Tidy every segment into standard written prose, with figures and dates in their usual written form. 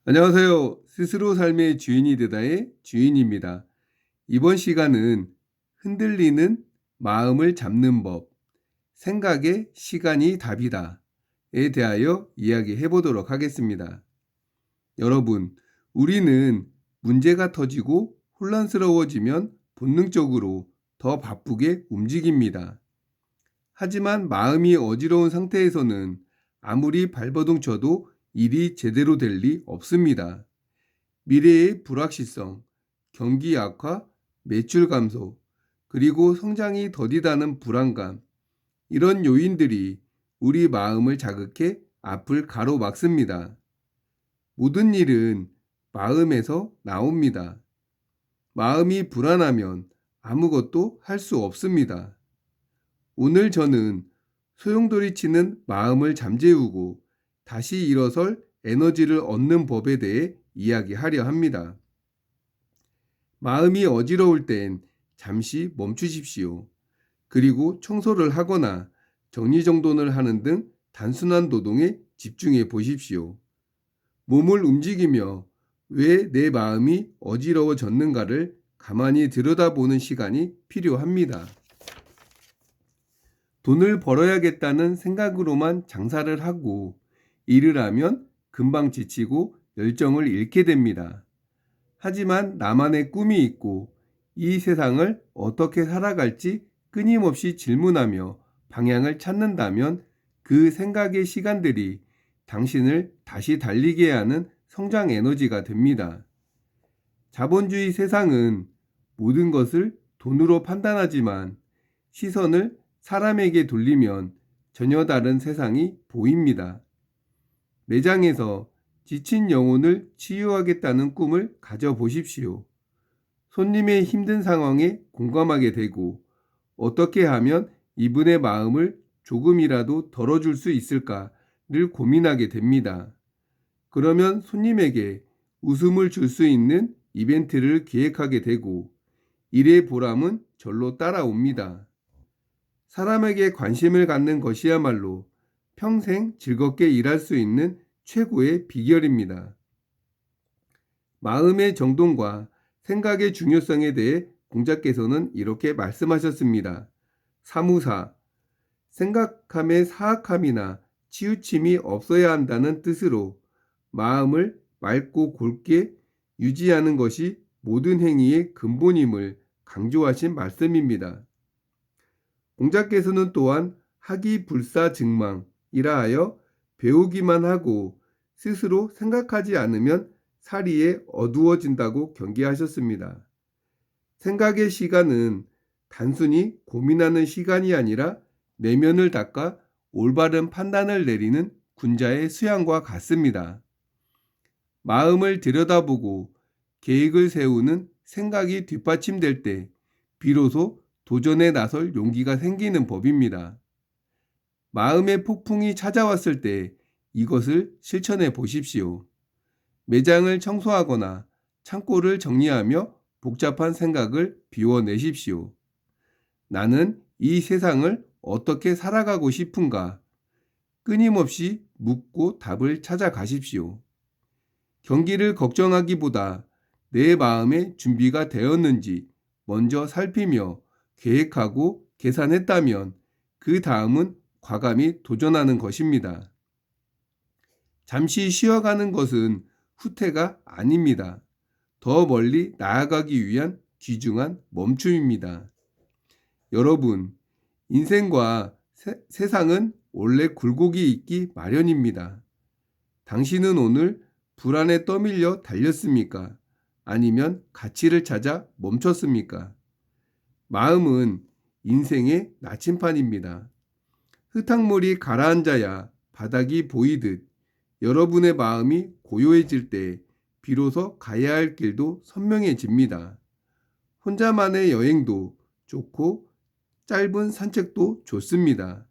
안녕하세요. 스스로 삶의 주인이 되다의 주인입니다. 이번 시간은 흔들리는 마음을 잡는 법, 생각의 시간이 답이다에 대하여 이야기해 보도록 하겠습니다. 여러분, 우리는 문제가 터지고 혼란스러워지면 본능적으로 더 바쁘게 움직입니다. 하지만 마음이 어지러운 상태에서는 아무리 발버둥 쳐도 일이 제대로 될 리 없습니다. 미래의 불확실성, 경기 악화, 매출 감소, 그리고 성장이 더디다는 불안감, 이런 요인들이 우리 마음을 자극해 앞을 가로막습니다. 모든 일은 마음에서 나옵니다. 마음이 불안하면 아무것도 할 수 없습니다. 오늘 저는 소용돌이치는 마음을 잠재우고 다시 일어설 에너지를 얻는 법에 대해 이야기하려 합니다. 마음이 어지러울 땐 잠시 멈추십시오. 그리고 청소를 하거나 정리정돈을 하는 등 단순한 노동에 집중해 보십시오. 몸을 움직이며 왜 내 마음이 어지러워졌는가를 가만히 들여다보는 시간이 필요합니다. 돈을 벌어야겠다는 생각으로만 장사를 하고 일을 하면 금방 지치고 열정을 잃게 됩니다. 하지만 나만의 꿈이 있고 이 세상을 어떻게 살아갈지 끊임없이 질문하며 방향을 찾는다면 그 생각의 시간들이 당신을 다시 달리게 하는 성장 에너지가 됩니다. 자본주의 세상은 모든 것을 돈으로 판단하지만 시선을 사람에게 돌리면 전혀 다른 세상이 보입니다. 매장에서 지친 영혼을 치유하겠다는 꿈을 가져보십시오. 손님의 힘든 상황에 공감하게 되고 어떻게 하면 이분의 마음을 조금이라도 덜어줄 수 있을까를 고민하게 됩니다. 그러면 손님에게 웃음을 줄 수 있는 이벤트를 기획하게 되고 일의 보람은 절로 따라옵니다. 사람에게 관심을 갖는 것이야말로 평생 즐겁게 일할 수 있는 최고의 비결입니다. 마음의 정돈과 생각의 중요성에 대해 공자께서는 이렇게 말씀하셨습니다. 사무사, 생각함의 사악함이나 치우침이 없어야 한다는 뜻으로 마음을 맑고 곧게 유지하는 것이 모든 행위의 근본임을 강조하신 말씀입니다. 공자께서는 또한 학이불사증망이라 하여 배우기만 하고 스스로 생각하지 않으면 사리에 어두워진다고 경계하셨습니다. 생각의 시간은 단순히 고민하는 시간이 아니라 내면을 닦아 올바른 판단을 내리는 군자의 수양과 같습니다. 마음을 들여다보고 계획을 세우는 생각이 뒷받침될 때 비로소 도전에 나설 용기가 생기는 법입니다. 마음의 폭풍이 찾아왔을 때 이것을 실천해 보십시오. 매장을 청소하거나 창고를 정리하며 복잡한 생각을 비워내십시오. 나는 이 세상을 어떻게 살아가고 싶은가? 끊임없이 묻고 답을 찾아가십시오. 경기를 걱정하기보다 내 마음의 준비가 되었는지 먼저 살피며 계획하고 계산했다면 그 다음은 과감히 도전하는 것입니다. 잠시 쉬어가는 것은 후퇴가 아닙니다. 더 멀리 나아가기 위한 귀중한 멈춤입니다. 여러분, 인생과 세상은 원래 굴곡이 있기 마련입니다. 당신은 오늘 불안에 떠밀려 달렸습니까? 아니면 가치를 찾아 멈췄습니까? 마음은 인생의 나침판입니다. 흙탕물이 가라앉아야 바닥이 보이듯 여러분의 마음이 고요해질 때 비로소 가야 할 길도 선명해집니다. 혼자만의 여행도 좋고 짧은 산책도 좋습니다.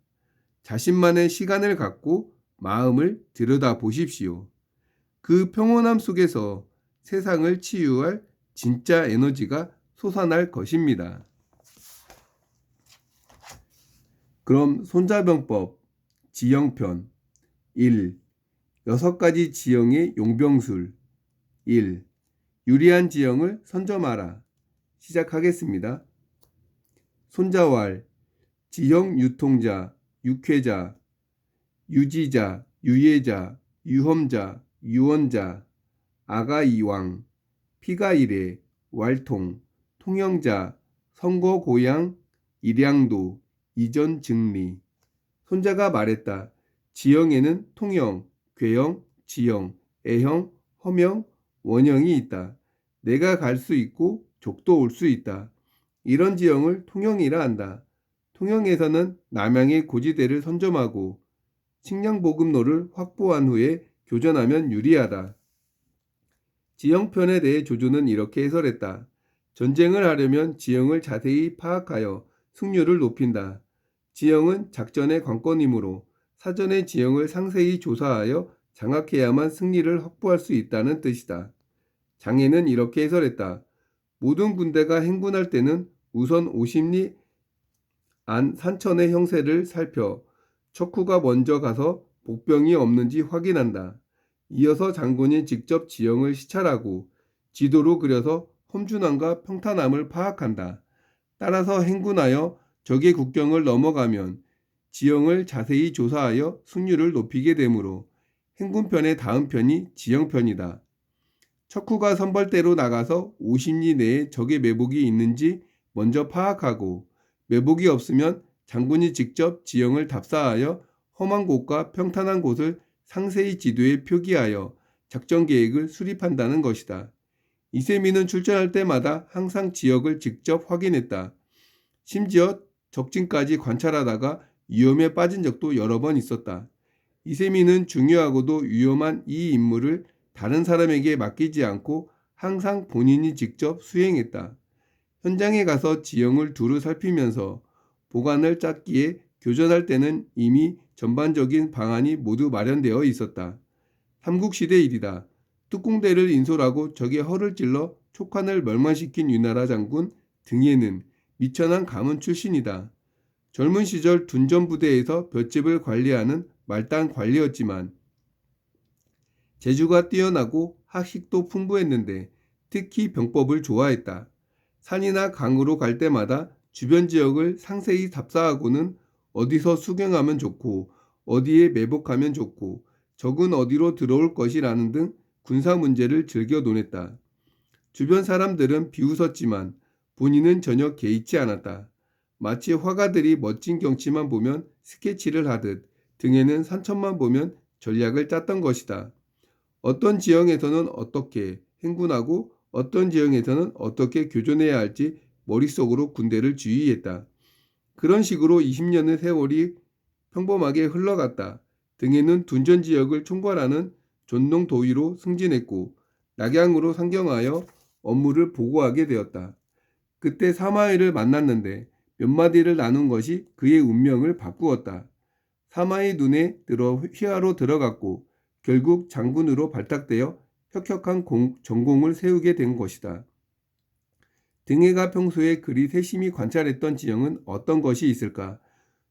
자신만의 시간을 갖고 마음을 들여다 보십시오. 그 평온함 속에서 세상을 치유할 진짜 에너지가 솟아날 것입니다. 그럼 손자병법 지형편 1. 6가지 지형의 용병술 1. 유리한 지형을 선점하라. 시작하겠습니다. 손자왈, 지형 유통자, 육회자, 유지자, 유예자, 유험자, 유언자, 아가이왕, 피가이레, 왈통, 통영자, 선거고양, 일양도, 이전증리. 손자가 말했다. 지형에는 통영, 괴형, 지형, 애형, 허명, 원형이 있다. 내가 갈 수 있고 족도 올 수 있다. 이런 지형을 통영이라 한다. 통영에서는 남양의 고지대를 선점하고 식량보급로를 확보한 후에 교전하면 유리하다. 지형편에 대해 조조는 이렇게 해설했다. 전쟁을 하려면 지형을 자세히 파악하여 승률을 높인다. 지형은 작전의 관건이므로 사전에 지형을 상세히 조사하여 장악해야만 승리를 확보할 수 있다는 뜻이다. 장애는 이렇게 해설했다. 모든 군대가 행군할 때는 우선 50리 안 산천의 형세를 살펴 척후가 먼저 가서 복병이 없는지 확인한다. 이어서 장군이 직접 지형을 시찰하고 지도로 그려서 험준함과 평탄함을 파악한다. 따라서 행군하여 적의 국경을 넘어가면 지형을 자세히 조사하여 승률을 높이게 되므로 행군편의 다음 편이 지형편이다. 척후가 선벌대로 나가서 50리 내에 적의 매복이 있는지 먼저 파악하고 매복이 없으면 장군이 직접 지형을 답사하여 험한 곳과 평탄한 곳을 상세히 지도에 표기하여 작전 계획을 수립한다는 것이다. 이세민은 출전할 때마다 항상 지역을 직접 확인했다. 심지어 적진까지 관찰하다가 위험에 빠진 적도 여러 번 있었다. 이세민은 중요하고도 위험한 이 임무를 다른 사람에게 맡기지 않고 항상 본인이 직접 수행했다. 현장에 가서 지형을 두루 살피면서 보관을 짰기에 교전할 때는 이미 전반적인 방안이 모두 마련되어 있었다. 삼국시대 일이다. 뚜꿍대를 인솔하고 적의 허를 찔러 촉환을 멸망시킨 유나라 장군 등예는 미천한 가문 출신이다. 젊은 시절 둔전 부대에서 볏집을 관리하는 말단 관리였지만 재주가 뛰어나고 학식도 풍부했는데 특히 병법을 좋아했다. 산이나 강으로 갈 때마다 주변 지역을 상세히 답사하고는 어디서 수경하면 좋고 어디에 매복하면 좋고 적은 어디로 들어올 것이라는 등 군사 문제를 즐겨 논했다. 주변 사람들은 비웃었지만 본인은 전혀 개의치 않았다. 마치 화가들이 멋진 경치만 보면 스케치를 하듯 등에는 산천만 보면 전략을 짰던 것이다. 어떤 지형에서는 어떻게 행군하고 어떤 지형에서는 어떻게 교전해야 할지 머릿속으로 군대를 지휘했다. 그런 식으로 20년의 세월이 평범하게 흘러갔다. 등에는 둔전 지역을 총괄하는 존농 도위로 승진했고 낙양으로 상경하여 업무를 보고하게 되었다. 그때 사마이를 만났는데 몇 마디를 나눈 것이 그의 운명을 바꾸었다. 사마이 눈에 들어 휘하로 들어갔고 결국 장군으로 발탁되어 혁혁한 전공을 세우게 된 것이다. 등해가 평소에 그리 세심히 관찰했던 지형은 어떤 것이 있을까?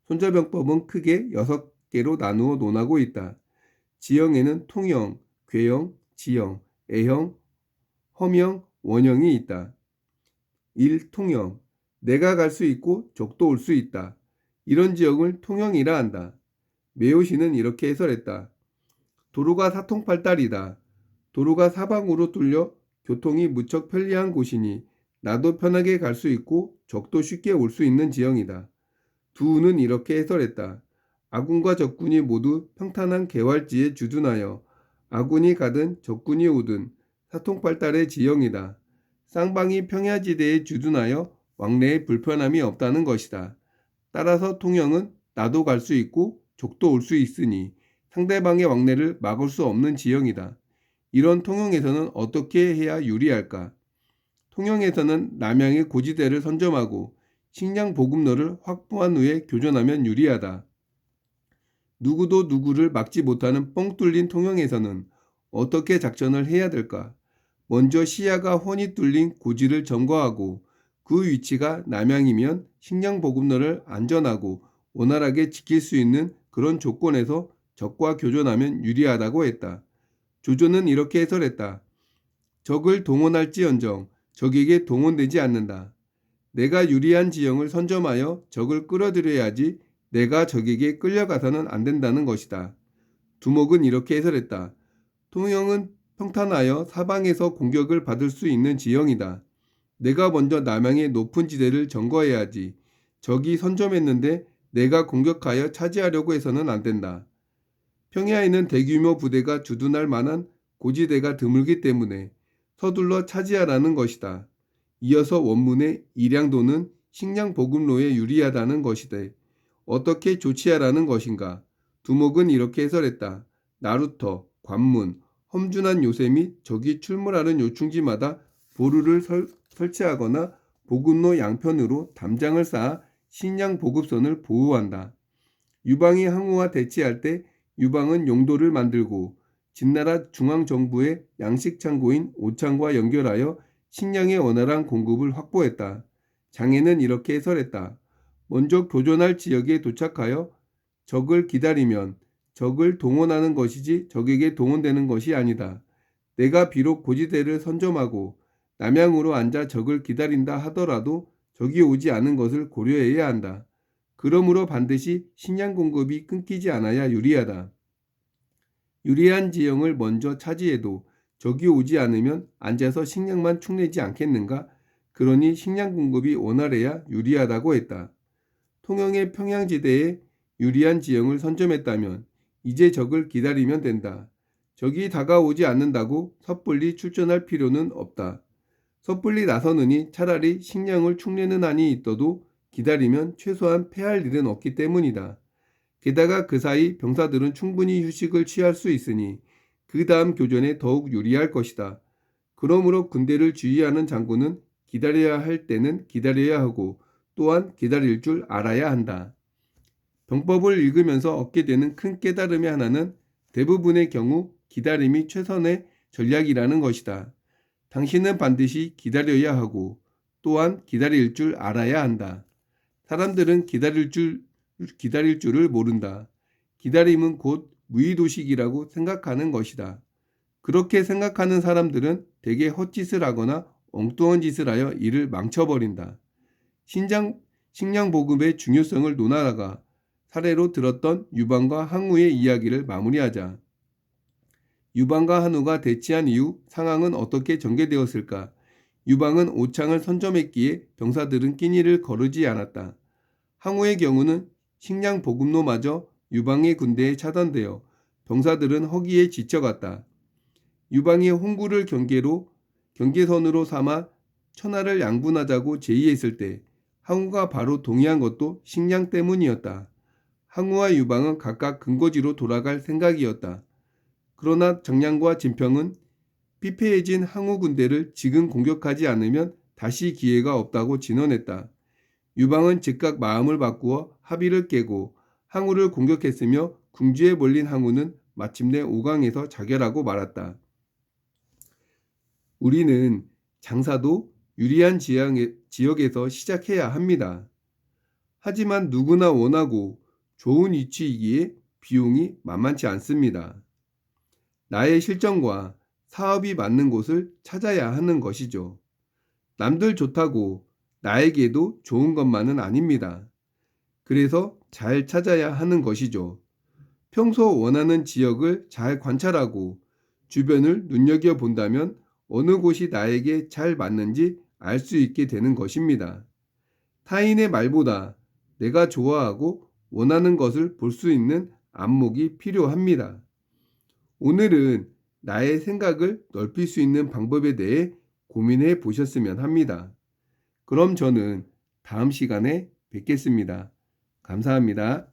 손자병법은 크게 6개로 나누어 논하고 있다. 지형에는 통형, 괴형, 지형, 애형, 허명, 원형이 있다. 1. 통형. 내가 갈 수 있고 적도 올 수 있다. 이런 지형을 통형이라 한다. 매호시는 이렇게 해설했다. 도로가 사통팔달이다. 도로가 사방으로 뚫려 교통이 무척 편리한 곳이니 나도 편하게 갈 수 있고 적도 쉽게 올 수 있는 지형이다. 두우는 이렇게 해설했다. 아군과 적군이 모두 평탄한 개활지에 주둔하여 아군이 가든 적군이 오든 사통팔달의 지형이다. 쌍방이 평야지대에 주둔하여 왕래에 불편함이 없다는 것이다. 따라서 통영은 나도 갈 수 있고 적도 올 수 있으니 상대방의 왕래를 막을 수 없는 지형이다. 이런 통영에서는 어떻게 해야 유리할까? 통영에서는 남양의 고지대를 선점하고 식량 보급로를 확보한 후에 교전하면 유리하다. 누구도 누구를 막지 못하는 뻥 뚫린 통영에서는 어떻게 작전을 해야 될까? 먼저 시야가 훤히 뚫린 고지를 점거하고 그 위치가 남양이면 식량 보급로를 안전하고 원활하게 지킬 수 있는 그런 조건에서 적과 교전하면 유리하다고 했다. 조조는 이렇게 해설했다. 적을 동원할지언정 적에게 동원되지 않는다. 내가 유리한 지형을 선점하여 적을 끌어들여야지 내가 적에게 끌려가서는 안 된다는 것이다. 두목은 이렇게 해설했다. 통영은 평탄하여 사방에서 공격을 받을 수 있는 지형이다. 내가 먼저 남양의 높은 지대를 점거해야지. 적이 선점했는데 내가 공격하여 차지하려고 해서는 안 된다. 평야에는 대규모 부대가 주둔할 만한 고지대가 드물기 때문에 서둘러 차지하라는 것이다. 이어서 원문의 일양도는 식량 보급로에 유리하다는 것이되 어떻게 조치하라는 것인가? 두목은 이렇게 해설했다. 나루터, 관문, 험준한 요새 및 적이 출몰하는 요충지마다 보루를 설치하거나 보급로 양편으로 담장을 쌓아 식량 보급선을 보호한다. 유방이 항우와 대치할 때 유방은 용도를 만들고 진나라 중앙정부의 양식창고인 오창과 연결하여 식량의 원활한 공급을 확보했다. 장애는 이렇게 해설했다. 먼저 교전할 지역에 도착하여 적을 기다리면 적을 동원하는 것이지 적에게 동원되는 것이 아니다. 내가 비록 고지대를 선점하고 남양으로 앉아 적을 기다린다 하더라도 적이 오지 않은 것을 고려해야 한다. 그러므로 반드시 식량 공급이 끊기지 않아야 유리하다. 유리한 지형을 먼저 차지해도 적이 오지 않으면 앉아서 식량만 축내지 않겠는가? 그러니 식량 공급이 원활해야 유리하다고 했다. 통영의 평양지대에 유리한 지형을 선점했다면 이제 적을 기다리면 된다. 적이 다가오지 않는다고 섣불리 출전할 필요는 없다. 섣불리 나서느니 차라리 식량을 축내는 한이 있어도 기다리면 최소한 패할 일은 없기 때문이다. 게다가 그 사이 병사들은 충분히 휴식을 취할 수 있으니 그 다음 교전에 더욱 유리할 것이다. 그러므로 군대를 지휘하는 장군은 기다려야 할 때는 기다려야 하고 또한 기다릴 줄 알아야 한다. 병법을 읽으면서 얻게 되는 큰 깨달음의 하나는 대부분의 경우 기다림이 최선의 전략이라는 것이다. 당신은 반드시 기다려야 하고 또한 기다릴 줄 알아야 한다. 사람들은 기다릴 줄을 모른다. 기다림은 곧 무의도식이라고 생각하는 것이다. 그렇게 생각하는 사람들은 대개 헛짓을 하거나 엉뚱한 짓을 하여 일을 망쳐버린다. 식량 보급의 중요성을 논하다가 사례로 들었던 유방과 항우의 이야기를 마무리하자. 유방과 한우가 대치한 이후 상황은 어떻게 전개되었을까? 유방은 오창을 선점했기에 병사들은 끼니를 거르지 않았다. 항우의 경우는 식량 보급로마저 유방의 군대에 차단되어 병사들은 허기에 지쳐갔다. 유방이 홍구를 경계선으로 삼아 천하를 양분하자고 제의했을 때 항우가 바로 동의한 것도 식량 때문이었다. 항우와 유방은 각각 근거지로 돌아갈 생각이었다. 그러나 정량과 진평은 피폐해진 항우 군대를 지금 공격하지 않으면 다시 기회가 없다고 진언했다. 유방은 즉각 마음을 바꾸어 합의를 깨고 항우를 공격했으며 궁지에 몰린 항우는 마침내 오강에서 자결하고 말았다. 우리는 장사도 유리한 지역에서 시작해야 합니다. 하지만 누구나 원하고 좋은 위치이기에 비용이 만만치 않습니다. 나의 실정과 사업이 맞는 곳을 찾아야 하는 것이죠. 남들 좋다고 나에게도 좋은 것만은 아닙니다. 그래서 잘 찾아야 하는 것이죠. 평소 원하는 지역을 잘 관찰하고 주변을 눈여겨본다면 어느 곳이 나에게 잘 맞는지 알 수 있게 되는 것입니다. 타인의 말보다 내가 좋아하고 원하는 것을 볼 수 있는 안목이 필요합니다. 오늘은 나의 생각을 넓힐 수 있는 방법에 대해 고민해 보셨으면 합니다. 그럼 저는 다음 시간에 뵙겠습니다. 감사합니다.